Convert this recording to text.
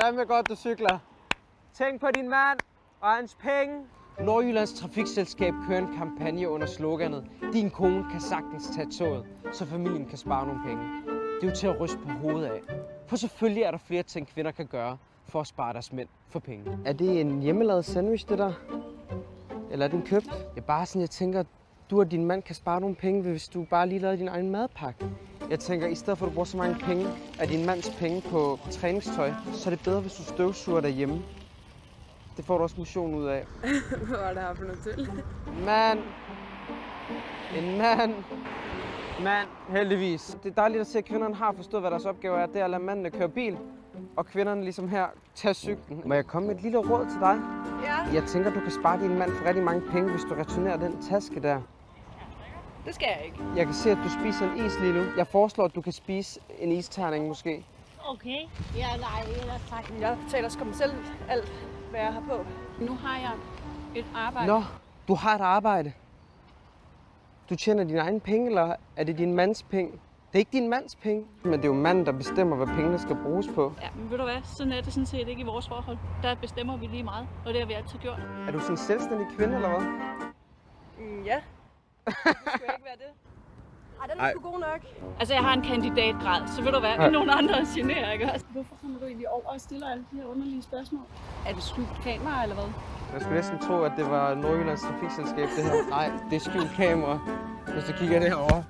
Fandme godt, du cykler. Tænk på din mand og hans penge. Nordjyllands Trafikselskab kører en kampagne under sloganet Din kone kan sagtens tage toget, så familien kan spare nogle penge. Det er jo til at ryste på hovedet af. For selvfølgelig er der flere ting, kvinder kan gøre for at spare deres mænd for penge. Er det en hjemmelavet sandwich, det der? Eller er den købt? Det er bare sådan, jeg tænker, du og din mand kan spare nogle penge, hvis du bare lige laver din egen madpakke. Jeg tænker, i stedet for at du bruger så mange penge af din mands penge på træningstøj, så er det bedre, hvis du støvsuger derhjemme. Det får du også motion ud af. Hvad var det her for noget til? Mand. En mand. Mand, heldigvis. Det er dejligt at se, at kvinderne har forstået, hvad deres opgave er. Det er at lade mændene køre bil, og kvinderne ligesom her tage cyklen. Må jeg komme med et lille råd til dig? Ja. Jeg tænker, du kan spare din mand for rigtig mange penge, hvis du returnerer den taske der. Det skal jeg ikke. Jeg kan se, at du spiser en is lige nu. Jeg foreslår, at du kan spise en isterning måske. Okay. Ja, nej, ellers tak. Jeg betaler sgu mig selv alt, hvad jeg har på. Nu har jeg et arbejde. Nå, du har et arbejde. Du tjener dine egne penge, eller er det din mands penge? Det er ikke din mands penge, men det er jo manden, der bestemmer, hvad pengene skal bruges på. Ja, men ved du hvad? Sådan er det sådan set ikke i vores forhold. Der bestemmer vi lige meget, og det har vi altid gjort. Er du sådan en selvstændig kvinde, eller hvad? Ja. Det skulle ikke være det. Ej, den er sgu god nok. Altså, jeg har en kandidatgrad, så ved du hvad? Nogen andre generer, ikke også? Hvorfor kommer du egentlig over og stiller alle de her underlige spørgsmål? Er det skjult kamera, eller hvad? Jeg skulle næsten tro, at det var Nordjyllands Trafikselskab, det her. Nej, det er skjult kamera, hvis du kigger derovre.